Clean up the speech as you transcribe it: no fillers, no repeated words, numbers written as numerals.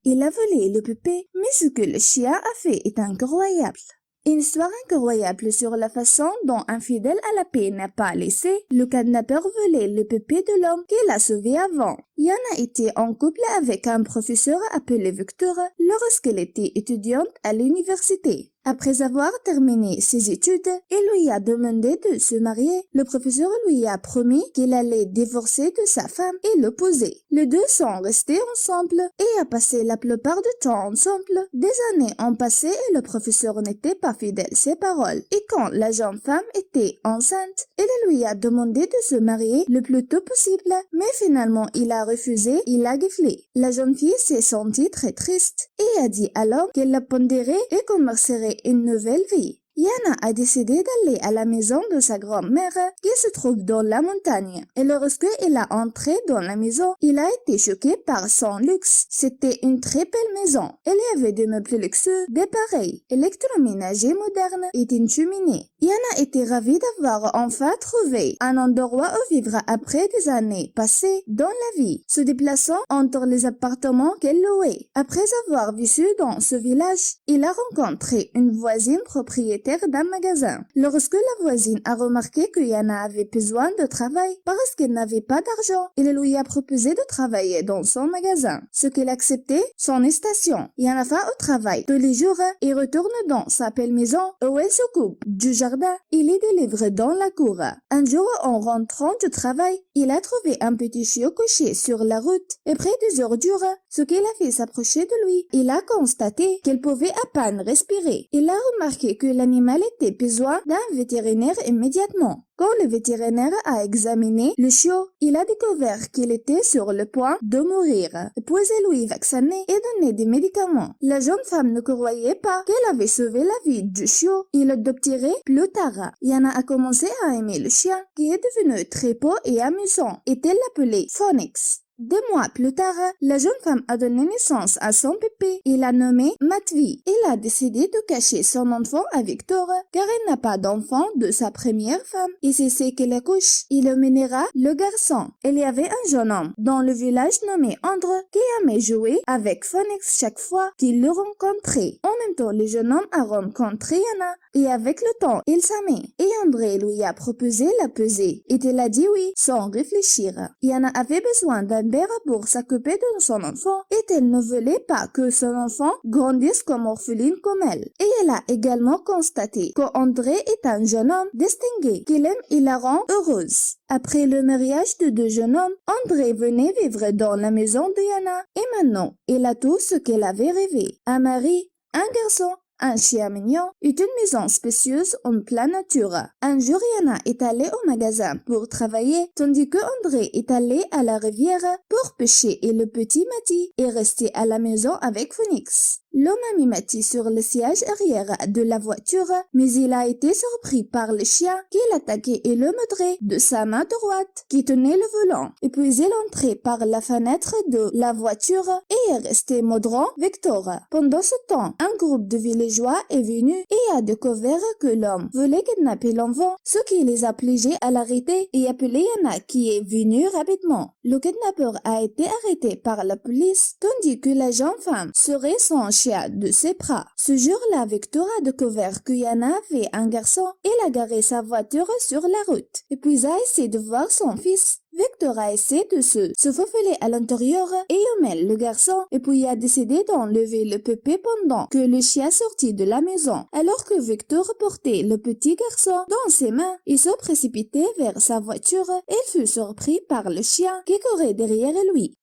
Il a volé le poupée, mais ce que le chien a fait est incroyable. Une histoire incroyable sur la façon dont un fidèle à la paix n'a pas laissé le kidnappeur voler le poupée de l'homme qu'il a sauvé avant. Yana était en couple avec un professeur appelé Victor lorsqu'elle était étudiante à l'université. Après avoir terminé ses études, il lui a demandé de se marier. Le professeur lui a promis qu'il allait divorcer de sa femme et l'opposer. Les deux sont restés ensemble et a passé la plupart du temps ensemble. Des années ont passé et le professeur n'était pas fidèle à ses paroles. Et quand la jeune femme était enceinte, il lui a demandé de se marier le plus tôt possible. Mais finalement, il a refusé, il a giflé. La jeune fille s'est sentie très triste et a dit à l'homme qu'elle l'abandonnerait et commencerait une nouvelle vie. Yana a décidé d'aller à la maison de sa grand-mère qui se trouve dans la montagne. Et lorsqu'il a entré dans la maison, il a été choqué par son luxe. C'était une très belle maison. Il y avait des meubles luxueux, des appareils électroménagers modernes et une cheminée. Yana était ravie d'avoir enfin trouvé un endroit où vivre après des années passées dans la vie, se déplaçant entre les appartements qu'elle louait. Après avoir vécu dans ce village, il a rencontré une voisine propriétaire d'un magasin. Lorsque la voisine a remarqué que Yana avait besoin de travail parce qu'elle n'avait pas d'argent, il lui a proposé de travailler dans son magasin, ce qu'elle acceptait son station. Yana va au travail tous les jours et retourne dans sa belle maison où elle s'occupe du jardin. Il est délivré dans la cour. Un jour, en rentrant du travail, il a trouvé un petit chiot couché sur la route et près des ordures, ce qui l'a fait s'approcher de lui. Il a constaté qu'il pouvait à peine respirer. Il a remarqué que l'animal était besoin d'un vétérinaire immédiatement. Quand le vétérinaire a examiné le chiot, il a découvert qu'il était sur le point de mourir. Puis il lui vacciné et donné des médicaments. La jeune femme ne croyait pas qu'elle avait sauvé la vie du chiot. Il l'adopterait plus tard. Yana a commencé à aimer le chien, qui est devenu très beau et amusant, et elle l'appelait Phoenix. 2 mois plus tard, la jeune femme a donné naissance à son bébé. Il l'a nommé Matvi. Il a décidé de cacher son enfant à Victor car il n'a pas d'enfant de sa première femme. Et c'est ce qu'il accouche. Il mènera le garçon. Il y avait un jeune homme dans le village nommé André qui aimait jouer avec Phoenix chaque fois qu'il le rencontrait. En même temps, le jeune homme a rencontré Yana et avec le temps, il s'aimait. Et André lui a proposé la pesée. Et il a dit oui sans réfléchir. Yana avait besoin d'un père pour s'occuper de son enfant et elle ne voulait pas que son enfant grandisse comme orpheline comme elle. Et elle a également constaté qu'André est un jeune homme distingué, qu'il aime et la rend heureuse. Après le mariage de 2 jeunes hommes, André venait vivre dans la maison de Yana et maintenant, il a tout ce qu'elle avait rêvé. Un mari, un garçon, un chien mignon et une maison spacieuse en pleine nature. Un jour, Yana est allée au magasin pour travailler, tandis que André est allé à la rivière pour pêcher et le petit Mati est resté à la maison avec Phoenix. L'homme a mis Mati sur le siège arrière de la voiture, mais il a été surpris par le chien qui l'attaquait et le mordait de sa main droite qui tenait le volant. Et puis il entrait par la fenêtre de la voiture et est resté mordrant Victor. Pendant ce temps, un groupe de villageois est venu et a découvert que l'homme voulait kidnapper l'enfant, ce qui les a obligés à l'arrêter et appeler Yana qui est venue rapidement. Le kidnappeur a été arrêté par la police, tandis que la jeune femme serait son chien de ses bras. Ce jour-là, Victor a découvert que Yana avait un garçon et a garé sa voiture sur la route. Et puis a essayé de voir son fils. Victor a essayé de se faufiler à l'intérieur et aimer le garçon et puis a décidé d'enlever le bébé pendant que le chien sortit de la maison. Alors que Victor portait le petit garçon dans ses mains, il se précipitait vers sa voiture et fut surpris par le chien qui courait derrière lui.